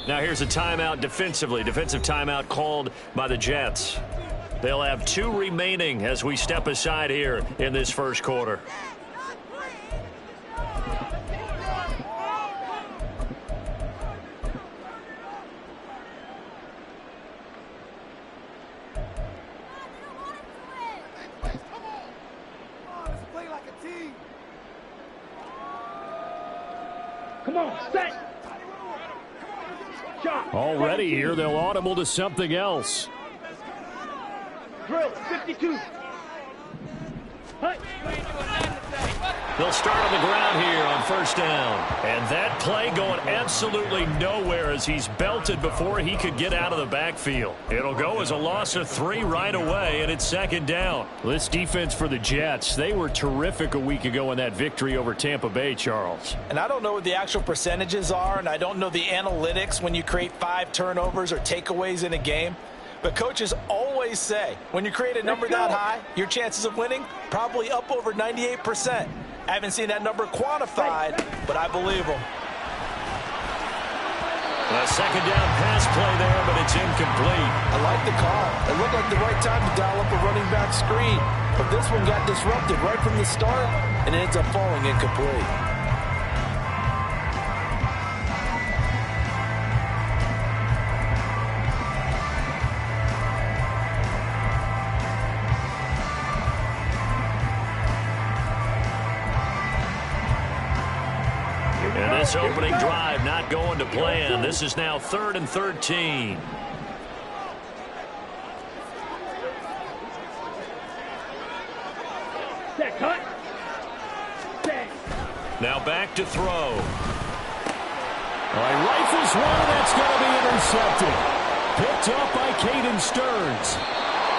Now here's a timeout defensively. Defensive timeout called by the Jets. They'll have 2 remaining as we step aside here in this first quarter. Come on, set. Already here, they'll audible to something else. Drill, 52. They'll start on the ground here on first down. And that play going absolutely nowhere as he's belted before he could get out of the backfield. It'll go as a loss of 3 right away, and it's second down. This defense for the Jets, they were terrific a week ago in that victory over Tampa Bay, Charles. And I don't know what the actual percentages are, and I don't know the analytics when you create 5 turnovers or takeaways in a game. But coaches always say, when you create a number that high, your chances of winning probably up over 98%. I haven't seen that number quantified, but I believe them. A second down pass play there, but it's incomplete. I like the call. It looked like the right time to dial up a running back screen. But this one got disrupted right from the start, and it ends up falling incomplete. And this opening drive not going to plan. This is now 3rd and 13. Now back to throw. He rifles one, and that's going to be intercepted. Picked up by Caden Stearns.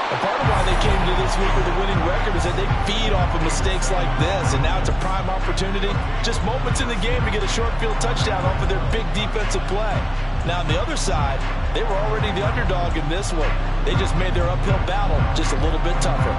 And part of why they came to this week with a winning record is that they feed off of mistakes like this, and now it's a prime opportunity. Just moments in the game to get a short field touchdown off of their big defensive play. Now on the other side, they were already the underdog in this one. They just made their uphill battle just a little bit tougher.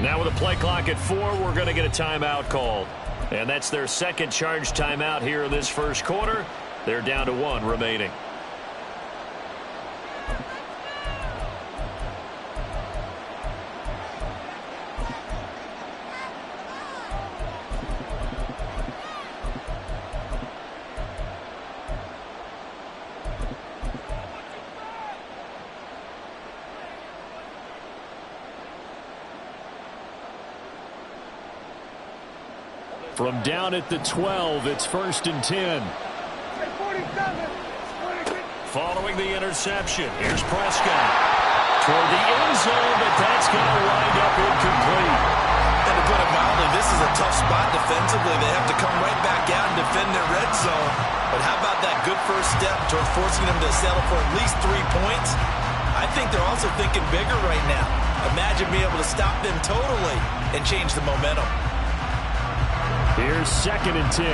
Now with a play clock at 4, we're going to get a timeout called. And that's their second charge timeout here in this first quarter. They're down to 1 remaining. From down at the 12, it's 1st and 10. Following the interception, here's Prescott. Toward the end zone, but that's going to wind up incomplete. And to put it mildly, this is a tough spot defensively. They have to come right back out and defend their red zone. But how about that good first step towards forcing them to settle for at least 3 points? I think they're also thinking bigger right now. Imagine being able to stop them totally and change the momentum. Here's 2nd and 10.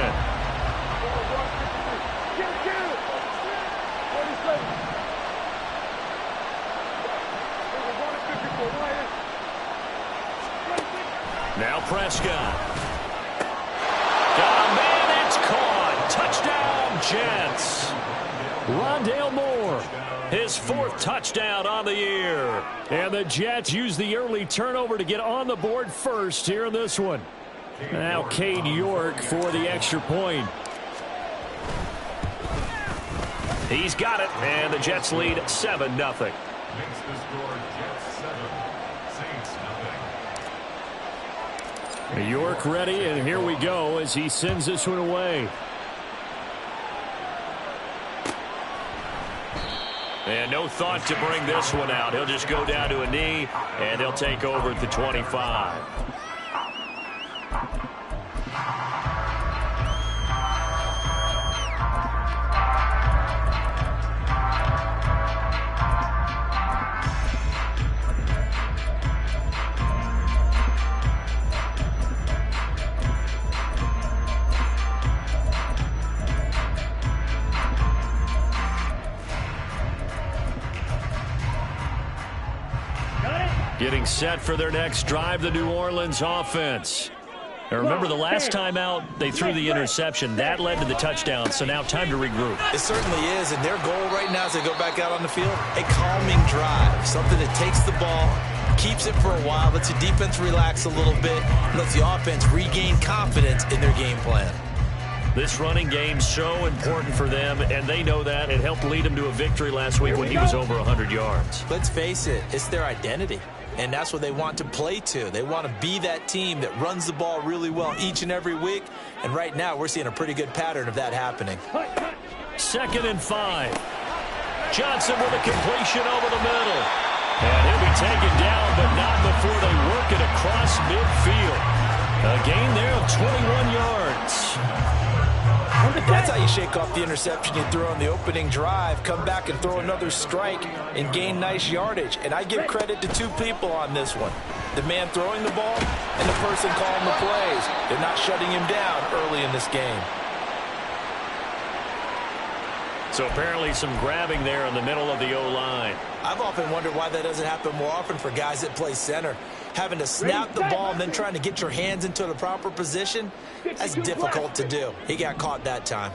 Now Prescott. Got a man, it's caught. Touchdown, Jets. Rondale Moore, his 4th touchdown on the year. And the Jets use the early turnover to get on the board first here in this one. Now Cade York for the extra point. He's got it, and the Jets lead 7-0. York ready, and here we go as he sends this one away. And no thought to bring this one out. He'll just go down to a knee, and they'll take over at the 25. Getting set for their next drive, the New Orleans offense. Now remember, the last time out, they threw the interception. That led to the touchdown, so now time to regroup. It certainly is, and their goal right now as they go back out on the field, a calming drive, something that takes the ball, keeps it for a while, lets the defense relax a little bit, and lets the offense regain confidence in their game plan. This running game's so important for them, and they know that. It helped lead them to a victory last week when he was over 100 yards. Let's face it, it's their identity. And that's what they want to play to. They want to be that team that runs the ball really well each and every week. And right now, we're seeing a pretty good pattern of that happening. 2nd and 5. Johnson with a completion over the middle. And he'll be taken down, but not before they work it across midfield. A gain there of 21 yards. That's how you shake off the interception you threw on the opening drive, come back and throw another strike and gain nice yardage. And I give credit to two people on this one. The man throwing the ball and the person calling the plays. They're not shutting him down early in this game. So apparently some grabbing there in the middle of the O-line. I've often wondered why that doesn't happen more often for guys that play center. Having to snap the ball and then trying to get your hands into the proper position, that's difficult to do. He got caught that time.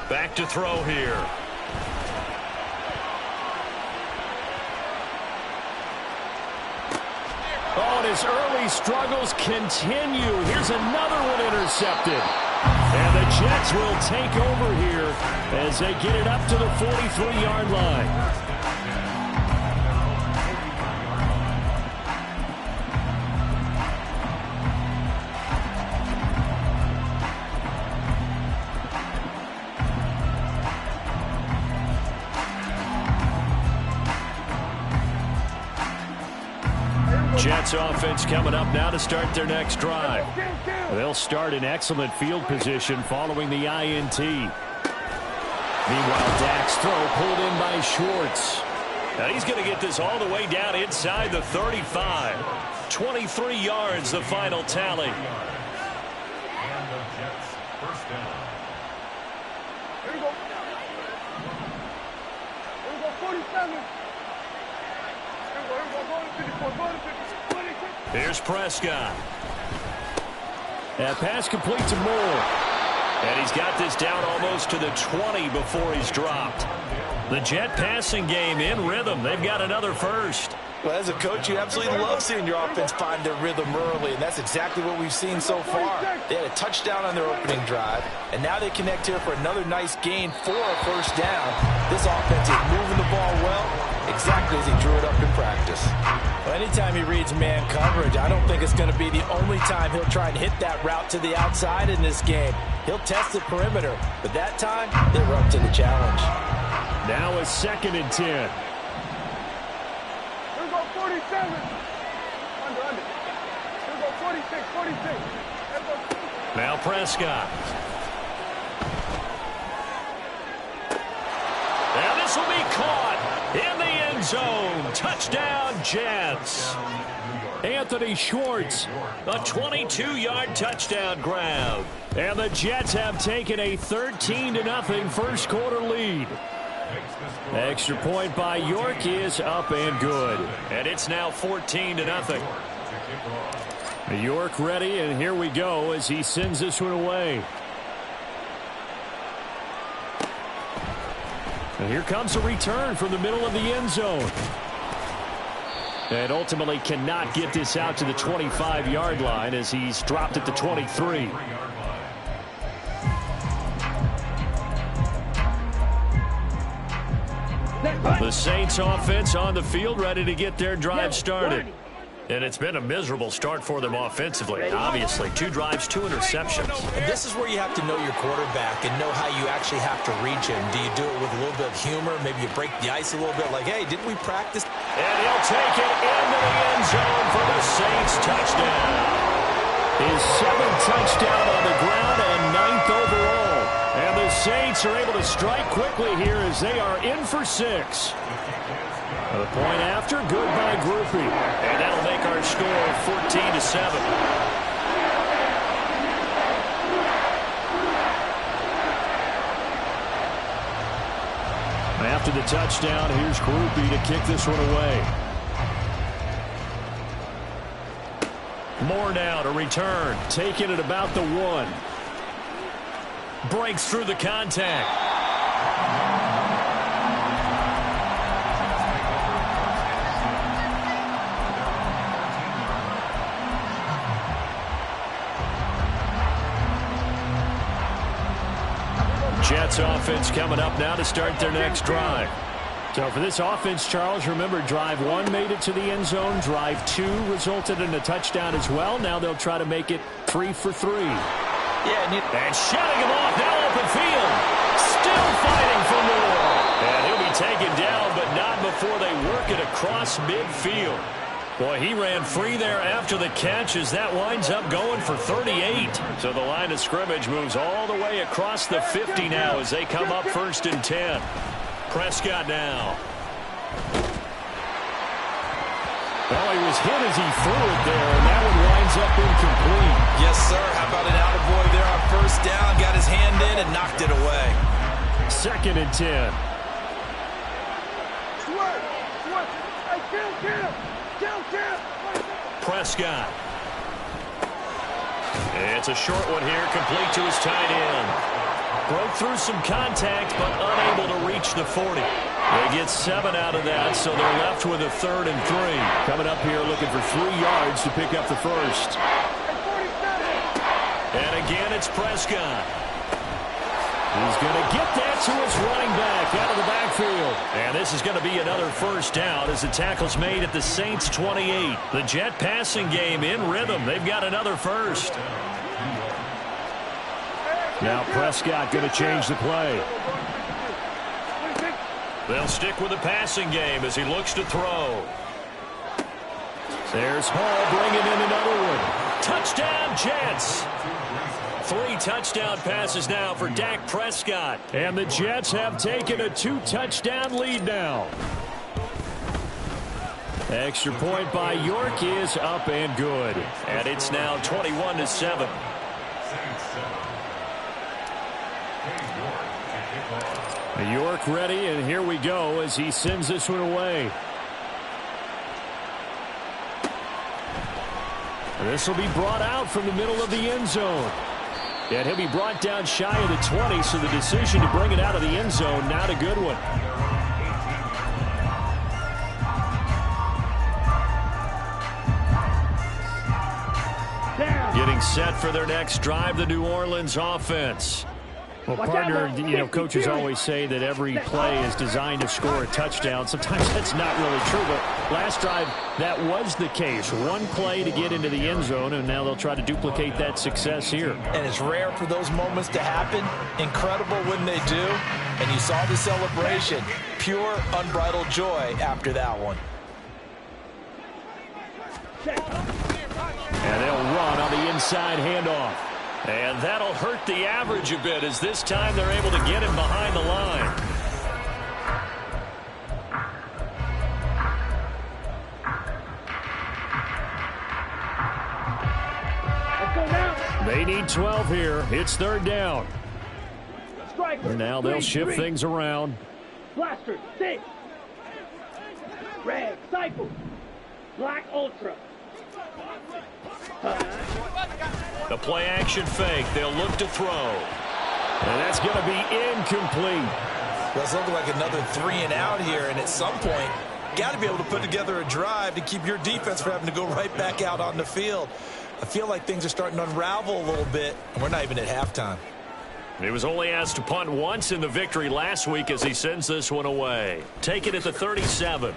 Back to throw here. Oh, and his early struggles continue. Here's another one intercepted. And the Jets will take over here as they get it up to the 43-yard line. Jets offense coming up now to start their next drive. They'll start in excellent field position following the INT. Meanwhile, Dak's throw pulled in by Schwartz. Now he's going to get this all the way down inside the 35. 23 yards, the final tally. Here we go. Here we go, 47. Here's Prescott. That pass complete to Moore. And he's got this down almost to the 20 before he's dropped. The Jet passing game in rhythm. They've got another first. Well, as a coach, you absolutely love seeing your offense find their rhythm early, and that's exactly what we've seen so far. They had a touchdown on their opening drive, and now they connect here for another nice gain for a first down. This offense is moving the ball well, exactly as he drew it up in practice. Well, anytime he reads man coverage, I don't think it's going to be the only time he'll try and hit that route to the outside in this game. He'll test the perimeter, but that time, they were up to the challenge. Now a 2nd and 10. 47. Under. Here we go, 46, 46. Now Prescott. And this will be caught in the end zone. Touchdown, Jets. Anthony Schwartz, a 22-yard touchdown grab. And the Jets have taken a 13-0 first quarter lead. Extra point by York is up and good. And it's now 14-0. York ready, and here we go as he sends this one away. And here comes a return from the middle of the end zone. And ultimately cannot get this out to the 25-yard line as he's dropped at the 23. The Saints offense on the field ready to get their drive started. And it's been a miserable start for them offensively. Obviously, 2 drives, 2 interceptions. And this is where you have to know your quarterback and know how you actually have to reach him. Do you do it with a little bit of humor? Maybe you break the ice a little bit like, hey, didn't we practice? And he'll take it into the end zone for the Saints touchdown. His 7th touchdown on the ground and 9th overall. And the Saints are able to strike quickly here as they are in for 6. The point after, good by Grupe. And that'll make our score 14-7. After the touchdown, here's Grupe to kick this one away. Moore now to return, taking it about the 1. Breaks through the contact. Jets offense coming up now to start their next drive. So for this offense, Charles, remember, drive 1 made it to the end zone. Drive 2 resulted in a touchdown as well. Now they'll try to make it 3 for 3. Yeah, and shutting him off, now open field. Still fighting for more. And he'll be taken down, but not before they work it across midfield. Boy, he ran free there after the catch as that winds up going for 38. So the line of scrimmage moves all the way across the 50 now as they come up 1st and 10. Prescott now. Well, he was hit as he threw it there, and that one winds up incomplete. Yes, sir. How about an attaboy there on 1st down? Got his hand in and knocked it away. 2nd and 10. Prescott. It's a short one here, complete to his tight end. Broke through some contact, but unable to reach the 40. They get 7 out of that, so they're left with a 3rd and 3. Coming up here looking for 3 yards to pick up the first. And again, it's Prescott. He's going to get that to his running back out of the backfield. And this is going to be another 1st down as the tackle's made at the Saints 28. The Jet passing game in rhythm. They've got another 1st. Now Prescott going to change the play. They'll stick with the passing game as he looks to throw. There's Hall bringing in another one. Touchdown, Jets. 3 touchdown passes now for Dak Prescott. And the Jets have taken a 2-touchdown lead now. Extra point by York is up and good. And it's now 21-7. York ready, and here we go as he sends this one away. This will be brought out from the middle of the end zone. And he'll be brought down shy of the 20, so the decision to bring it out of the end zone, not a good one. Getting set for their next drive, the New Orleans offense. Well, partner, coaches always say that every play is designed to score a touchdown. Sometimes that's not really true, but last drive, that was the case. 1 play to get into the end zone, and now they'll try to duplicate that success here. And it's rare for those moments to happen. Incredible when they do. And you saw the celebration. Pure, unbridled joy after that one. And they'll run on the inside handoff. And that'll hurt the average a bit as this time they're able to get him behind the line. They need 12 here. It's 3rd down. And now they'll shift things around. Blaster, 6. Red, Cycle. Black, Ultra. The play action fake. They'll look to throw. And that's going to be incomplete. Well, it's looking like another 3 and out here, and at some point, got to be able to put together a drive to keep your defense from having to go right back out on the field. I feel like things are starting to unravel a little bit, and we're not even at halftime. He was only asked to punt once in the victory last week as he sends this one away. Take it at the 37.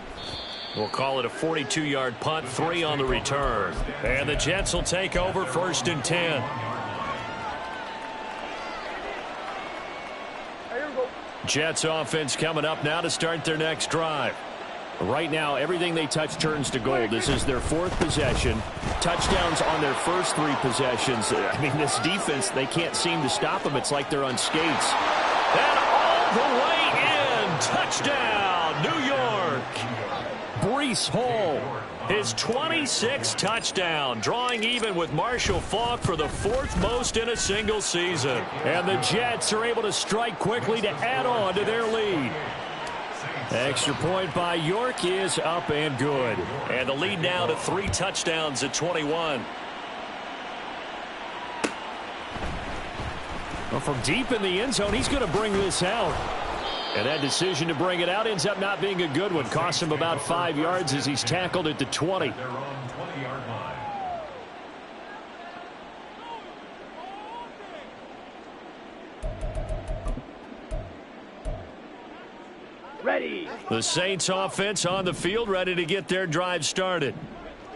We'll call it a 42-yard punt, 3 on the return. And the Jets will take over 1st and 10. Jets offense coming up now to start their next drive. Right now, everything they touch turns to gold. This is their 4th possession. Touchdowns on their first 3 possessions. I mean, this defense, they can't seem to stop them. It's like they're on skates. And all the way in. Touchdown, New York. Breece Hall, his 26th touchdown, drawing even with Marshall Faulk for the 4th most in a single season. And the Jets are able to strike quickly to add on to their lead. Extra point by York is up and good. And the lead now to 3 touchdowns at 21. Well, from deep in the end zone, he's going to bring this out. And that decision to bring it out ends up not being a good one. Costs him about 5 yards as he's tackled at the 20. Ready. The Saints offense on the field, ready to get their drive started.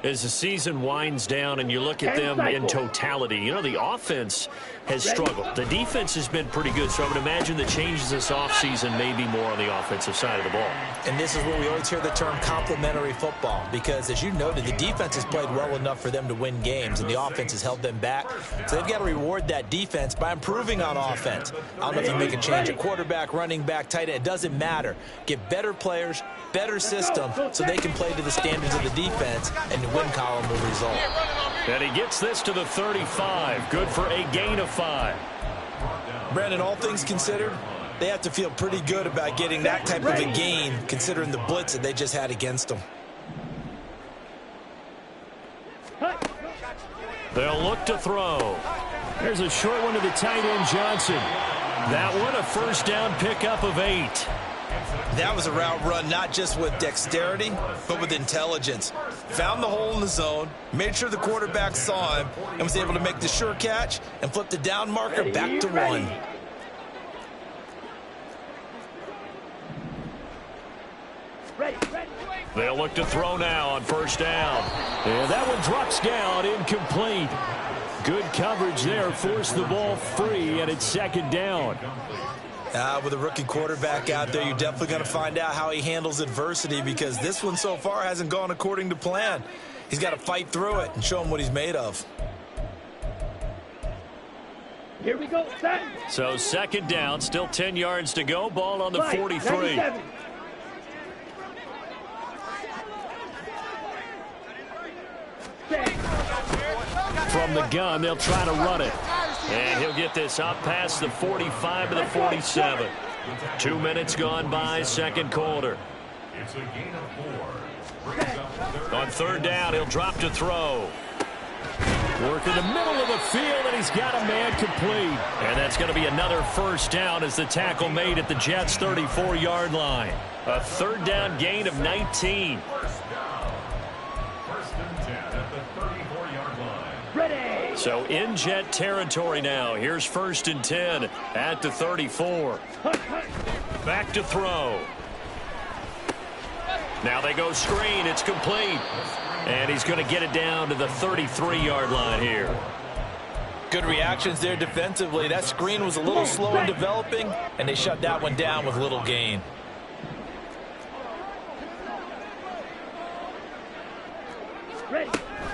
As the season winds down and you look at them in totality, you know, the offense has struggled. The defense has been pretty good, so I would imagine the changes this offseason may be more on the offensive side of the ball. And this is where we always hear the term complementary football, because as you noted, the defense has played well enough for them to win games, and the offense has held them back. So they've got to reward that defense by improving on offense. I don't know if you make a change at quarterback, running back, tight end. It doesn't matter. Get better players, better system, so they can play to the standards of the defense, and the win column will result. And he gets this to the 35. Good for a gain of 5. Brandon, all things considered, they have to feel pretty good about getting that type of a gain, considering the blitz that they just had against them. They'll look to throw. There's a short one to the tight end, Johnson. That one a first down pickup of 8. That was a route run not just with dexterity, but with intelligence. Found the hole in the zone, made sure the quarterback saw him, and was able to make the sure catch and flip the down marker back to 1. They'll look to throw now on first down. And that one drops down, incomplete. Good coverage there, forced the ball free, and it's second down. With a rookie quarterback out there, you're definitely going to find out how he handles adversity, because this one so far hasn't gone according to plan. He's got to fight through it and show him what he's made of. Here we go, set. So second down, still 10 yards to go. Ball on the 43. 97. From the gun, they'll try to run it. And he'll get this up past the 45 to the 47. 2 minutes gone by, second quarter. On third down, he'll drop to throw. Work in the middle of the field, and he's got a man complete. And that's going to be another first down as the tackle made at the Jets' 34-yard line. A third down gain of 19. So in Jet territory now. Here's first and 10 at the 34. Back to throw. Now they go screen. It's complete. And he's going to get it down to the 33-yard line here. Good reactions there defensively. That screen was a little slow in developing, and they shut that one down with little gain.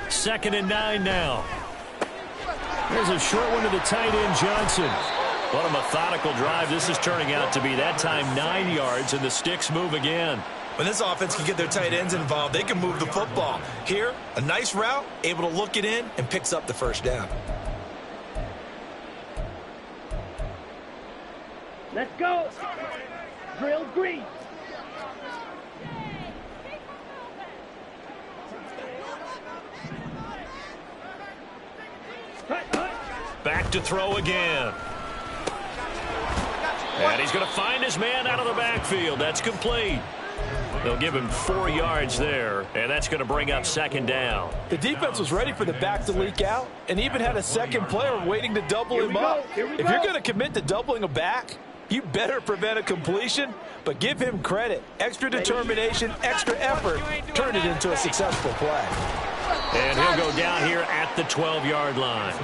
Second and 9 now. There's a short one to the tight end, Johnson. What a methodical drive this is turning out to be. That time 9 yards, and the sticks move again. When this offense can get their tight ends involved, they can move the football. Here, a nice route, able to look it in, and picks up the first down. Let's go. Drill green. Back to throw again. And he's going to find his man out of the backfield. That's complete. They'll give him 4 yards there, and that's going to bring up second down. The defense was ready for the back to leak out and even had a second player waiting to double him up. If you're going to commit to doubling a back, you better prevent a completion, but give him credit. Extra determination, extra effort, turn it into a successful play. And he'll go down here at the 12-yard line.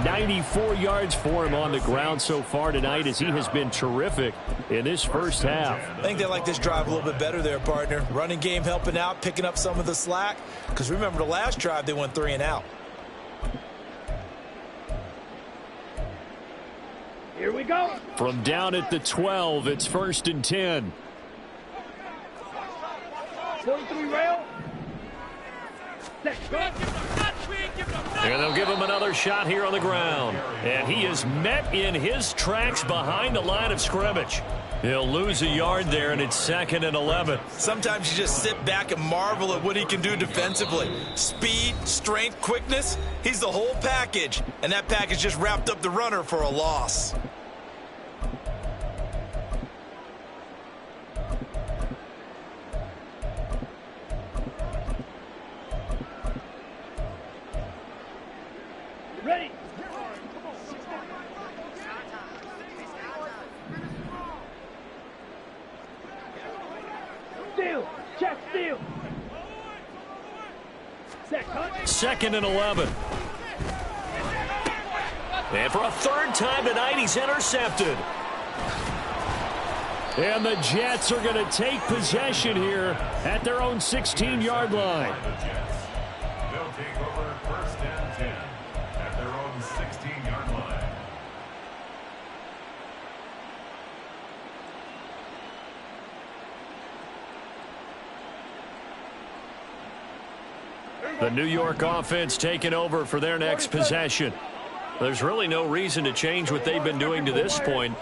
94 yards for him on the ground so far tonight, as he has been terrific in this first half. I think they like this drive a little bit better there, partner. Running game helping out, picking up some of the slack. Because remember, the last drive they went 3 and out. Here we go. From down at the 12, it's first and 10. 43 rail. And they'll give him another shot here on the ground. And he is met in his tracks behind the line of scrimmage. He'll lose a yard there, and it's 2nd and 11. Sometimes you just sit back and marvel at what he can do defensively. Speed, strength, quickness, he's the whole package. And that package just wrapped up the runner for a loss. Ready. Steal. Check steal. Set cut. 2nd and 11. And for a 3rd time tonight, he's intercepted. And the Jets are going to take possession here at their own 16-yard line. They'll take over 1st and 10 at their own 16-yard line. The New York offense taking over for their next possession. There's really no reason to change what they've been doing to this point.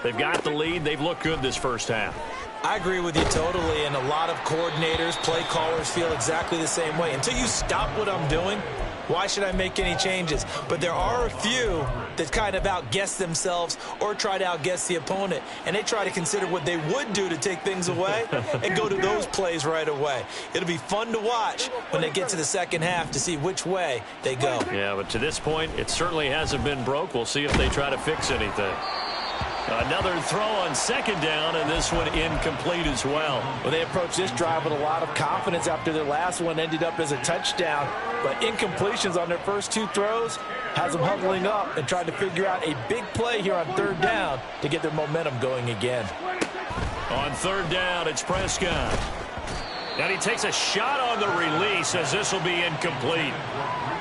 They've got the lead. They've looked good this first half. I agree with you totally, and a lot of coordinators, play callers feel exactly the same way. Until you stop what I'm doing, why should I make any changes? But there are a few that kind of outguess themselves or try to outguess the opponent, and they try to consider what they would do to take things away and go to those plays right away. It'll be fun to watch when they get to the second half to see which way they go. Yeah, but to this point, it certainly hasn't been broke. We'll see if they try to fix anything. Another throw on 2nd down, and this one incomplete as well. Well, they approached this drive with a lot of confidence after their last one ended up as a touchdown. But incompletions on their first 2 throws has them huddling up and trying to figure out a big play here on 3rd down to get their momentum going again. On 3rd down, it's Prescott. And he takes a shot on the release as this will be incomplete.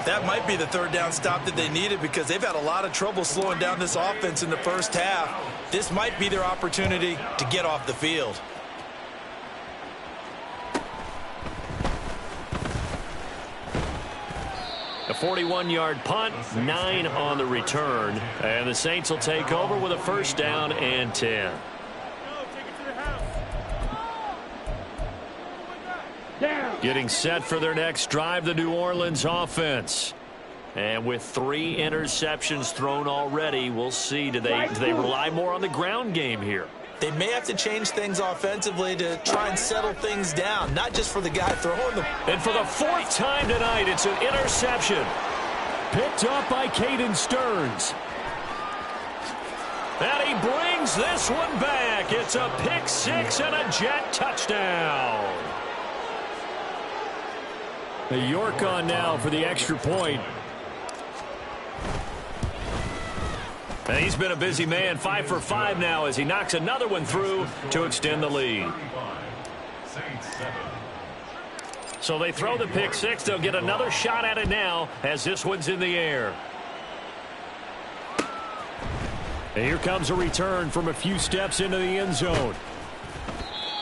That might be the 3rd down stop that they needed because they've had a lot of trouble slowing down this offense in the first half. This might be their opportunity to get off the field. A 41-yard punt, 9 on the return. And the Saints will take over with a 1st down and 10. Getting set for their next drive, the New Orleans offense. And with 3 interceptions thrown already, we'll see. Do they rely more on the ground game here? They may have to change things offensively to try and settle things down, not just for the guy throwing them. And for the 4th time tonight, it's an interception. Picked up by Caden Stearns. And he brings this one back. It's a pick 6 and a Jet touchdown. York on now for the extra point. And he's been a busy man, 5 for 5 now as he knocks another one through to extend the lead. So they throw the pick 6. They'll get another shot at it now as this one's in the air. And here comes a return from a few steps into the end zone.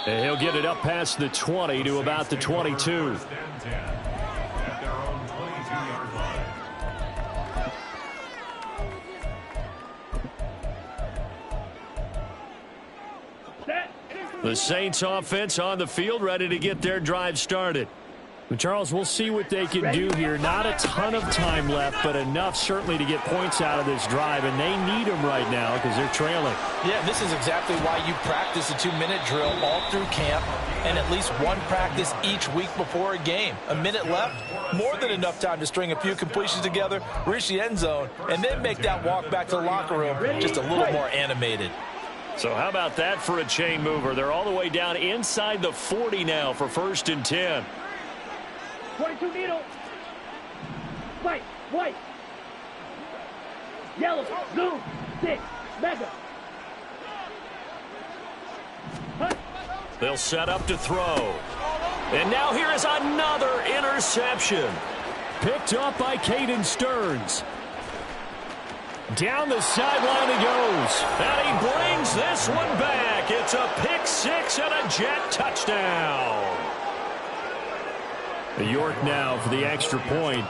And he'll get it up past the 20 to about the 22. The Saints offense on the field, ready to get their drive started. Well, Charles, we'll see what they can do here. Not a ton of time left, but enough certainly to get points out of this drive, and they need them right now because they're trailing. Yeah, this is exactly why you practice a 2-minute drill all through camp and at least one practice each week before a game. A minute left, more than enough time to string a few completions together, reach the end zone, and then make that walk back to the locker room just a little more animated. So how about that for a chain mover? They're all the way down inside the 40 now for 1st and 10. 22 needle. White. Yellow. Blue. 6. Mega. Hunt. They'll set up to throw. And now here is another interception. Picked up by Caden Stearns. Down the sideline he goes. And he brings this one back. It's a pick 6 and a Jet touchdown. York now for the extra point.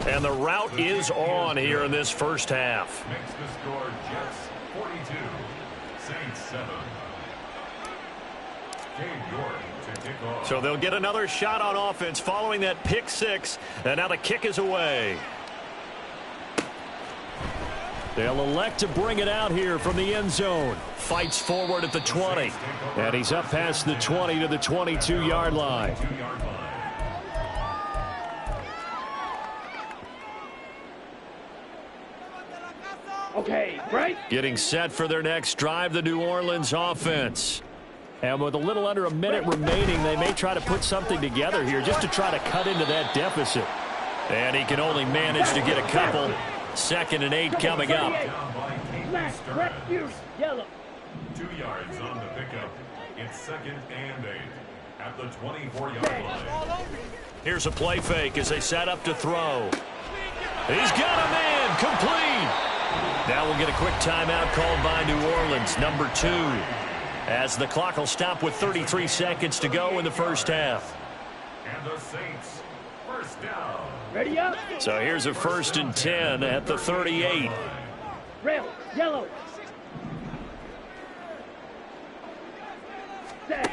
And the route is on here in this first half. Makes the score Jets 42, Saints 7. Cade York to kick off. So they'll get another shot on offense following that pick six. And now the kick is away. They'll elect to bring it out here from the end zone. Fights forward at the 20. And he's up past the 20 to the 22-yard line. Okay, right? Getting set for their next drive, the New Orleans offense. And with a little under a minute remaining, they may try to put something together here just to try to cut into that deficit. And he can only manage to get a couple. 2nd and 8 coming up. Black, yellow. 2 yards on the pickup. It's 2nd and 8 at the 24-yard line. Here's a play fake as they set up to throw. He's got him in, complete. Now we'll get a quick timeout called by New Orleans, number 2. As the clock will stop with 33 seconds to go in the first half. And the Saints, first down. Ready up. So here's a 1st and 10 at the 38. Red, yellow. Set.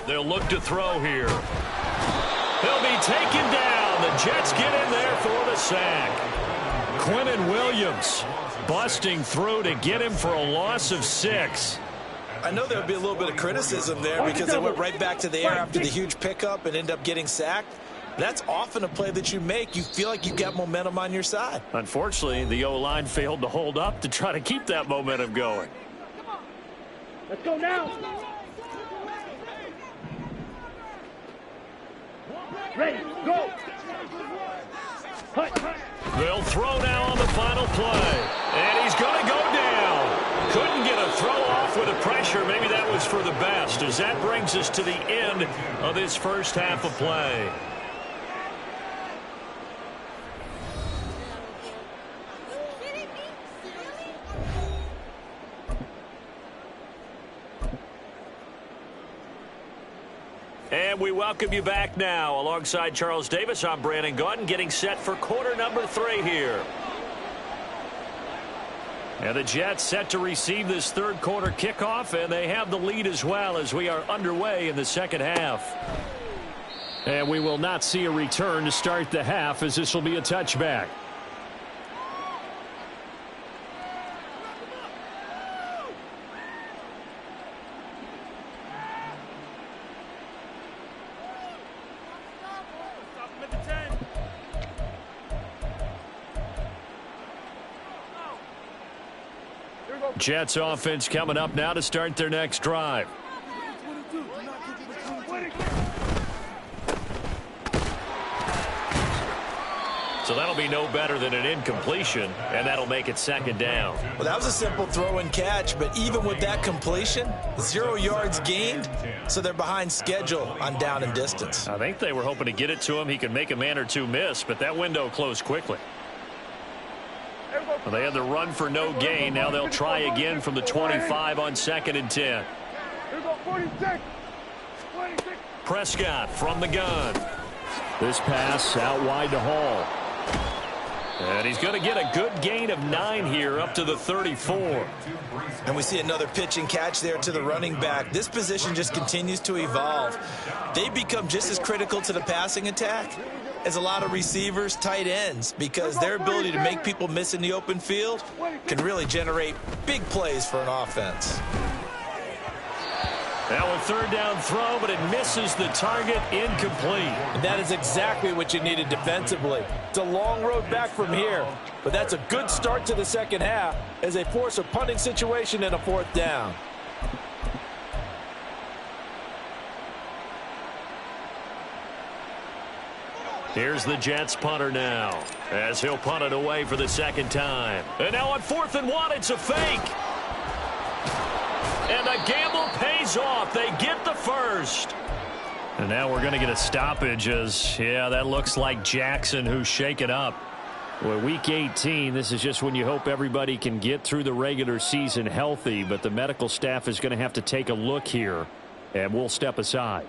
They'll look to throw here. He'll be taken down. The Jets get in there for the sack. Quinnen Williams busting through to get him for a loss of 6. I know there would be a little bit of criticism there because they went right back to the air after the huge pickup and end up getting sacked. That's often a play that you make. You feel like you've got momentum on your side. Unfortunately, the O-line failed to hold up to try to keep that momentum going. Let's go now. Ready, go. Hut. They'll throw now on the final play. And he's going to go down. Couldn't get a throw off with the pressure. Maybe that was for the best, as that brings us to the end of this first half of play. And we welcome you back now. Alongside Charles Davis, I'm Brandon Gaudin, getting set for quarter number 3 here. And the Jets set to receive this third quarter kickoff, and they have the lead as well as we are underway in the second half. And we will not see a return to start the half, as this will be a touchback. Jets offense coming up now to start their next drive. So that'll be no better than an incompletion, and that'll make it 2nd down. Well, that was a simple throw and catch, but even with that completion, 0 yards gained, so they're behind schedule on down and distance. I think they were hoping to get it to him. He could make a man or two miss, but that window closed quickly. Well, they had the run for no gain. Now they'll try again from the 25 on 2nd and 10. Here we go, 46. Prescott from the gun. This pass out wide to Hall. And he's going to get a good gain of 9 here up to the 34. And we see another pitch and catch there to the running back. This position just continues to evolve. They become just as critical to the passing attack as a lot of receivers, tight ends, because their ability to make people miss in the open field can really generate big plays for an offense. Now a 3rd down throw, but it misses the target, incomplete. And that is exactly what you needed defensively. It's a long road back from here, but that's a good start to the second half as they force a punting situation and a 4th down. Here's the Jets punter now, as he'll punt it away for the 2nd time. And now on 4th and 1, it's a fake. And the gamble pays off. They get the first. And now we're going to get a stoppage as, yeah, that looks like Jackson who's shaken up. Well, week 18, this is just when you hope everybody can get through the regular season healthy, but the medical staff is going to have to take a look here, and we'll step aside.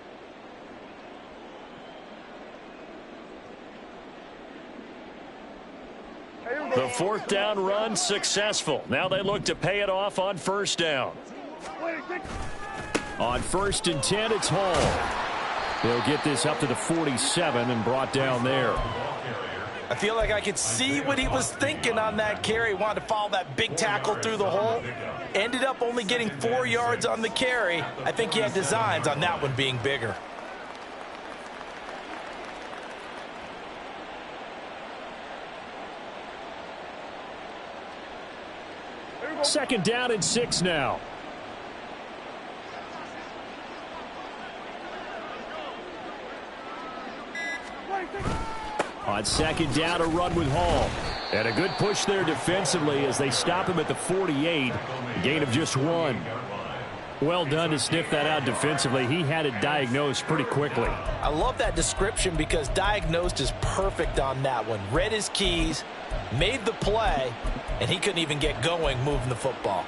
The fourth down run successful. Now they look to pay it off on first down. On 1st and 10, it's Hall. They'll get this up to the 47 and brought down there. I feel like I could see what he was thinking on that carry. He wanted to follow that big tackle through the hole. Ended up only getting 4 yards on the carry. I think he had designs on that one being bigger. Second down and 6 now. On second down, a run with Hall. And a good push there defensively as they stop him at the 48. A gain of just 1. Well done to sniff that out defensively. He had it diagnosed pretty quickly. I love that description because diagnosed is perfect on that one. Read his keys, made the play, and he couldn't even get going moving the football.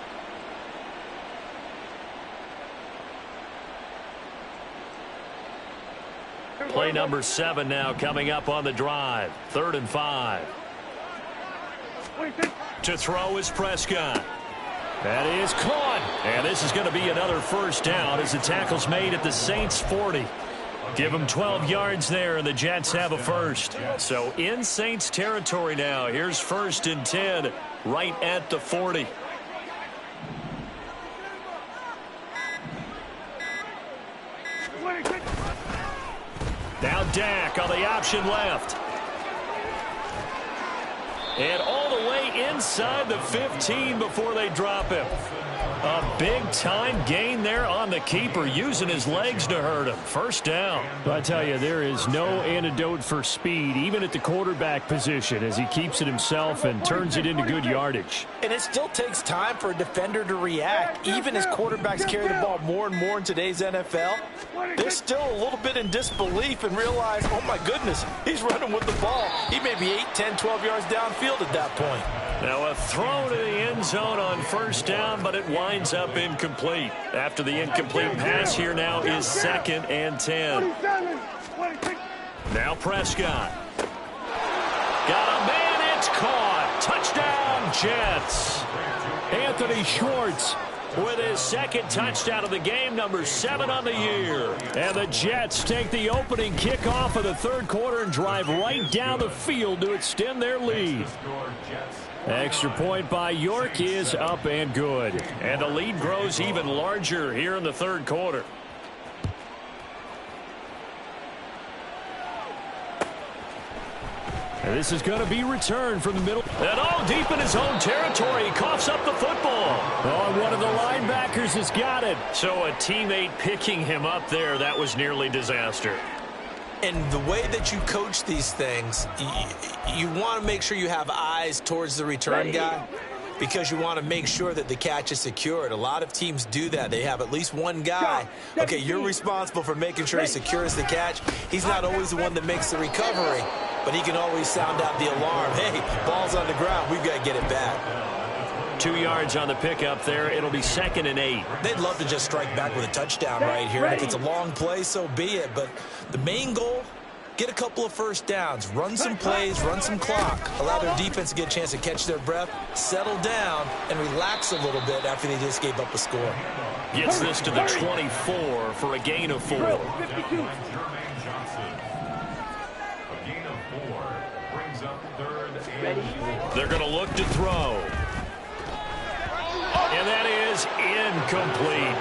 Play number 7 now coming up on the drive. 3rd and 5. To throw is Prescott. That is caught. And this is going to be another first down as the tackle's made at the Saints 40. Give them 12 yards there, and the Jets have a first. So in Saints territory now. Here's 1st and 10 right at the 40. Now Dak on the option left. And all the way inside the 15 before they drop him. A big-time gain there on the keeper, using his legs to hurt him. First down. I tell you, there is no antidote for speed, even at the quarterback position, as he keeps it himself and turns it into good yardage. And it still takes time for a defender to react. Even as quarterbacks carry the ball more and more in today's NFL, they're still a little bit in disbelief and realize, oh my goodness, he's running with the ball. He may be 8, 10, 12 yards downfield at that point. Now a throw to the end zone on first down, but it winds up incomplete. After the incomplete pass, here now is 2nd and 10. Now Prescott. Got a man, it's caught. Touchdown, Jets. Anthony Schwartz with his 2nd touchdown of the game, number 7 on the year. And the Jets take the opening kickoff of the 3rd quarter and drive right down the field to extend their lead. Extra point by York is up and good. And the lead grows even larger here in the 3rd quarter. And this is going to be returned from the middle. And all deep in his own territory. He coughs up the football. Oh, one of the linebackers has got it. So a teammate picking him up there, that was nearly disaster. And the way that you coach these things, you want to make sure you have eyes towards the return guy because you want to make sure that the catch is secured. A lot of teams do that. They have at least one guy. Okay, you're responsible for making sure he secures the catch. He's not always the one that makes the recovery, but he can always sound out the alarm. Hey, ball's on the ground. We've got to get it back. 2 yards on the pickup there. It'll be 2nd and 8. They'd love to just strike back with a touchdown right here. If it's a long play, so be it. But the main goal, get a couple of first downs, run some plays, run some clock, allow their defense to get a chance to catch their breath, settle down, and relax a little bit after they just gave up a score. Gets this to the 24 for a gain of 4. They're going to look to throw. And that is incomplete.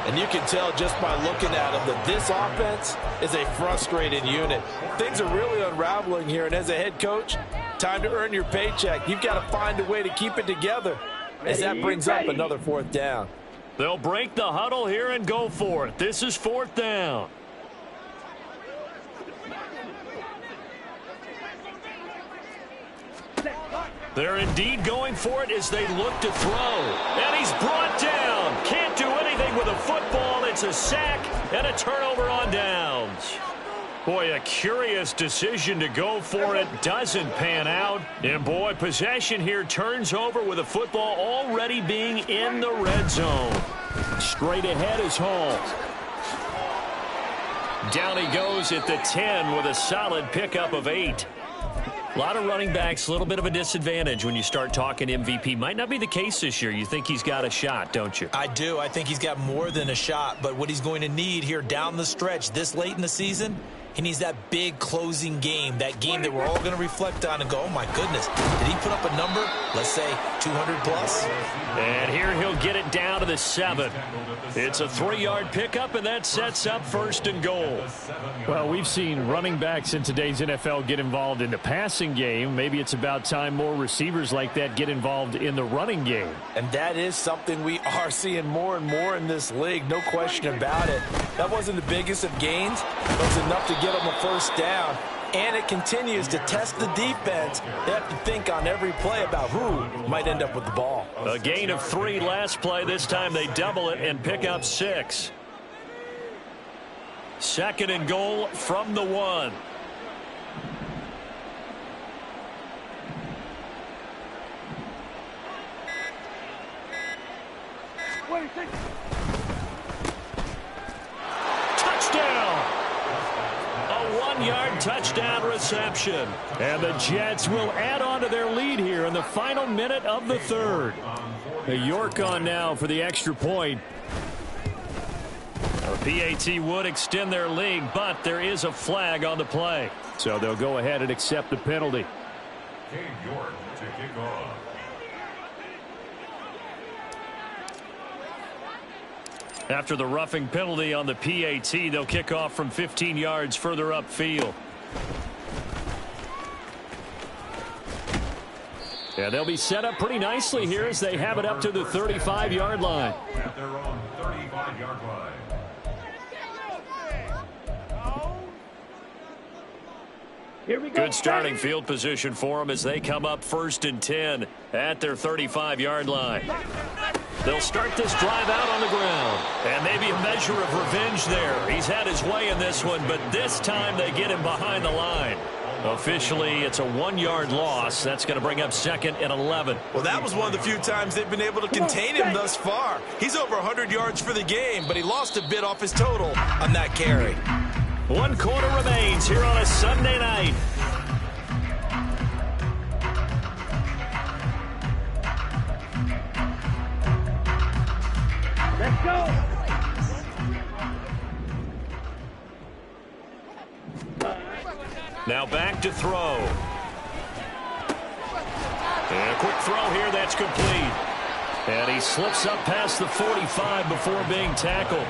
And you can tell just by looking at them that this offense is a frustrated unit. Things are really unraveling here, and as a head coach, time to earn your paycheck. You've got to find a way to keep it together as that brings up another 4th down. They'll break the huddle here and go for it. This is 4th down. They're indeed going for it as they look to throw. And he's brought down. Can't do anything with a football. It's a sack and a turnover on downs. Boy, a curious decision to go for it. Doesn't pan out. And boy, possession here turns over with a football already being in the red zone. Straight ahead is Hall. Down he goes at the 10 with a solid pickup of 8. A lot of running backs, a little bit of a disadvantage when you start talking MVP. Might not be the case this year. You think he's got a shot, don't you? I do. I think he's got more than a shot. But what he's going to need here down the stretch this late in the season, he needs that big closing game, that game that we're all going to reflect on and go, oh, my goodness, did he put up a number, let's say 200 plus? And here he'll get it down to the 7. It's a 3-yard pickup, and that sets up 1st and goal. Well, we've seen running backs in today's NFL get involved in the passing game. Maybe it's about time more receivers like that get involved in the running game. And that is something we are seeing more and more in this league, no question about it. That wasn't the biggest of gains, but it was enough to get them a 1st down. And it continues to test the defense. They have to think on every play about who might end up with the ball. A gain of 3 last play. This time they double it and pick up 6. 2nd and goal from the 1. Touchdown! A 1-yard touchdown reception. And the Jets will add on to their lead here in the final minute of the 3rd. York on now for the extra point. PAT would extend their lead, but there is a flag on the play. So they'll go ahead and accept the penalty. Cade York to kick off. After the roughing penalty on the PAT, they'll kick off from 15 yards further upfield. Yeah, they'll be set up pretty nicely here as they have it up to the 35-yard line. At their own 35-yard line. Here we go. Good starting field position for them as they come up 1st and 10 at their 35-yard line. They'll start this drive out on the ground. And maybe a measure of revenge there. He's had his way in this one, but this time they get him behind the line. Officially, it's a 1-yard loss. That's going to bring up 2nd and 11. Well, that was one of the few times they've been able to contain him thus far. He's over 100 yards for the game, but he lost a bit off his total on that carry. 1 quarter remains here on a Sunday night. Let's go. Now back to throw. And a quick throw here, that's complete. And he slips up past the 45 before being tackled.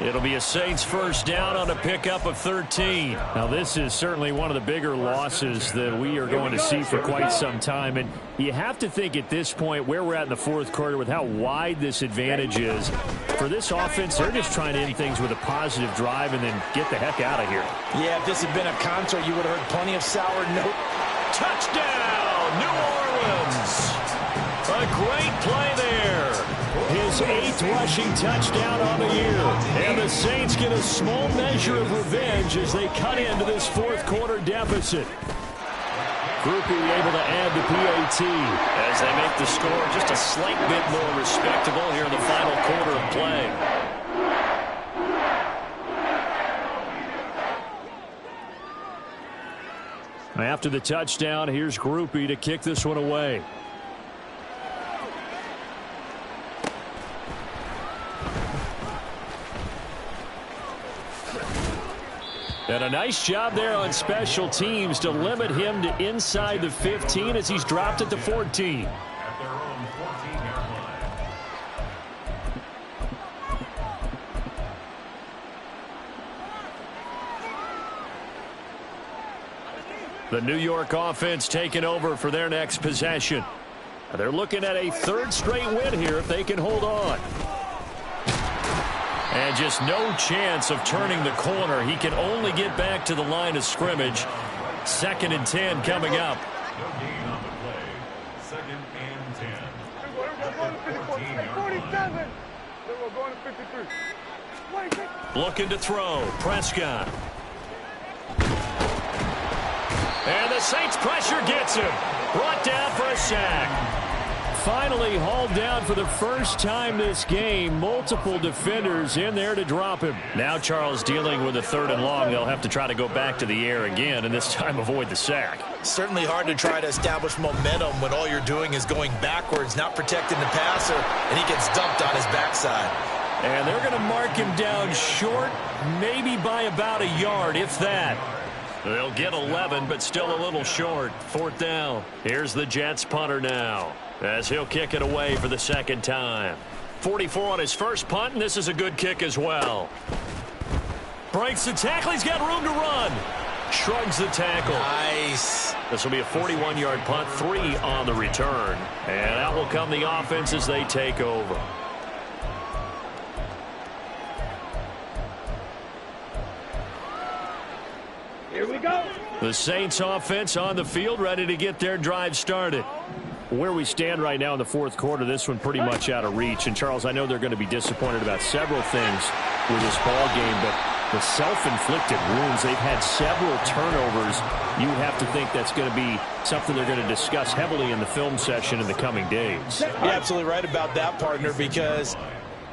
It'll be a Saints 1st down on a pickup of 13. Now, this is certainly one of the bigger losses that we are going to see for quite some time. And you have to think at this point where we're at in the 4th quarter with how wide this advantage is. For this offense, they're just trying to end things with a positive drive and then get the heck out of here. Yeah, if this had been a concert, you would have heard plenty of sour note. Touchdown, New Orleans. A great play there. His 8th rushing touchdown on the year. And the Saints get a small measure of revenge as they cut into this 4th quarter deficit. Groupie able to add the PAT. As they make the score just a slight bit more respectable here in the final quarter of play. After the touchdown, here's Groupie to kick this one away. And a nice job there on special teams to limit him to inside the 15 as he's dropped at the 14. At their own 14-yard line. The New York offense taking over for their next possession. They're looking at a 3rd straight win here if they can hold on. And just no chance of turning the corner. He can only get back to the line of scrimmage. 2nd and 10 coming up. No gain on the play. 2nd and 10. Hey, 47. Then we're going to 53. Looking to throw. Prescott. And the Saints pressure gets him. Brought down for a sack. finally hauled down for the first time this game. Multiple defenders in there to drop him. Now Charles dealing with a 3rd and long. They'll have to try to go back to the air again, and this time avoid the sack. Certainly hard to try to establish momentum when all you're doing is going backwards, not protecting the passer, and he gets dumped on his backside. And they're going to mark him down short, maybe by about a yard, if that. They'll get 11, but still a little short. 4th down. Here's the Jets punter now, as he'll kick it away for the 2nd time. 44 on his first punt, and this is a good kick as well. Breaks the tackle. He's got room to run. Shrugs the tackle. Nice. This will be a 41-yard punt, 3 on the return. And out will come the offense as they take over. Here we go. The Saints offense on the field, ready to get their drive started. Where we stand right now in the 4th quarter, this one pretty much out of reach. And, Charles, I know they're going to be disappointed about several things with this ball game, but the self-inflicted wounds, they've had several turnovers. You would have to think that's going to be something they're going to discuss heavily in the film session in the coming days. You're absolutely right about that, partner, because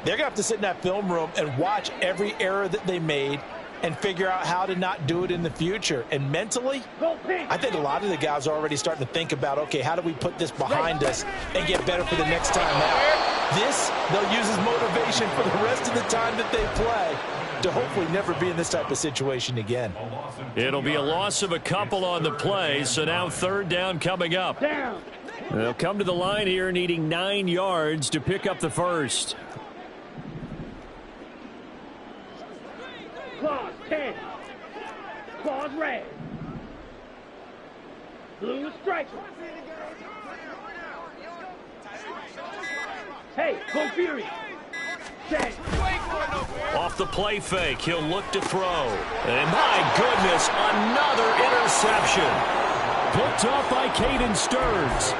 they're going to have to sit in that film room and watch every error that they made and figure out how to not do it in the future. And mentally, I think a lot of the guys are already starting to think about, okay, how do we put this behind us and get better for the next time out? This, they'll use as motivation for the rest of the time that they play to hopefully never be in this type of situation again. It'll be a loss of a couple on the play, so now 3rd down coming up. They'll come to the line here needing 9 yards to pick up the first. Claws 10. Claws red. Blue striker. Hey, go Fury. 10. Off the play fake, he'll look to throw. And my goodness, another interception. Picked off by Caden Stearns.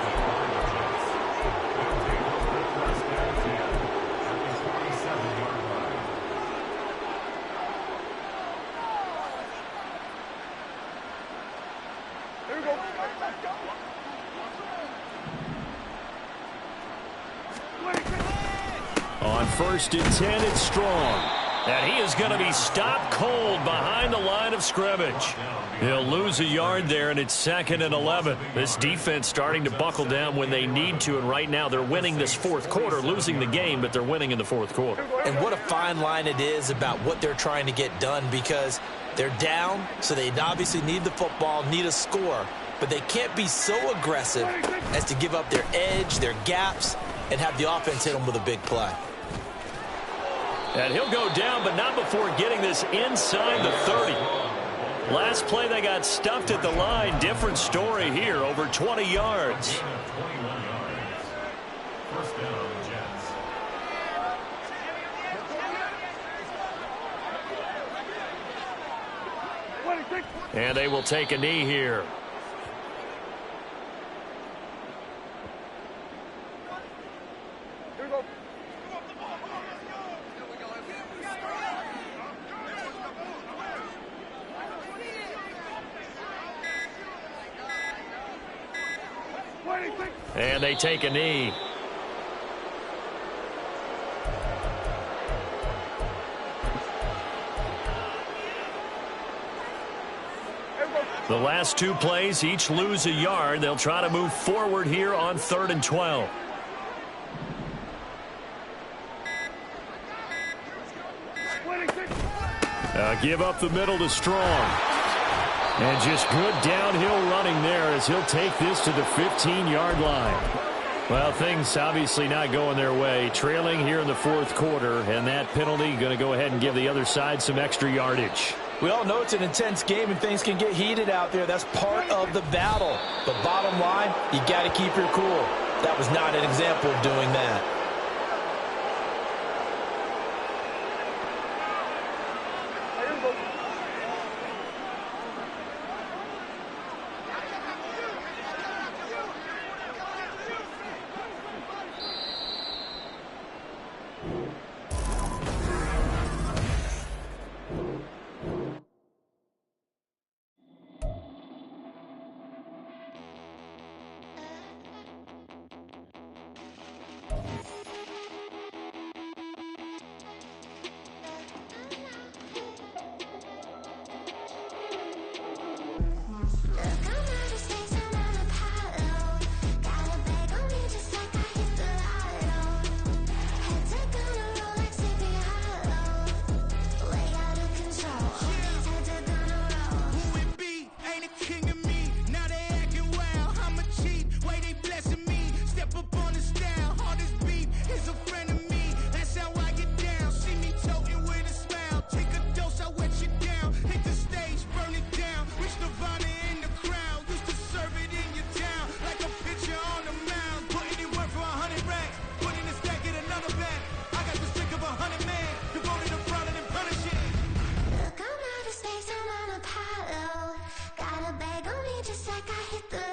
On 1st and 10, it's Strong. And he is going to be stopped cold behind the line of scrimmage. He'll lose a yard there, and it's 2nd and 11. This defense starting to buckle down when they need to, and right now they're winning this 4th quarter, losing the game, but they're winning in the 4th quarter. And what a fine line it is about what they're trying to get done, because they're down, so they obviously need the football, need a score, but they can't be so aggressive as to give up their edge, their gaps, and have the offense hit them with a big play. And he'll go down, but not before getting this inside the 30. Last play, they got stuffed at the line. Different story here, over 20 yards. 21 yards. 1st down, Jets. And they will take a knee here. And they take a knee. The last 2 plays, each lose a yard. They'll try to move forward here on 3rd and 12. Give up the middle to Strong. And just good downhill running there as he'll take this to the 15-yard line. Well, things obviously not going their way. Trailing here in the 4th quarter, and that penalty going to go ahead and give the other side some extra yardage. We all know it's an intense game and things can get heated out there. That's part of the battle. But bottom line, you got to keep your cool. That was not an example of doing that. just like I hit the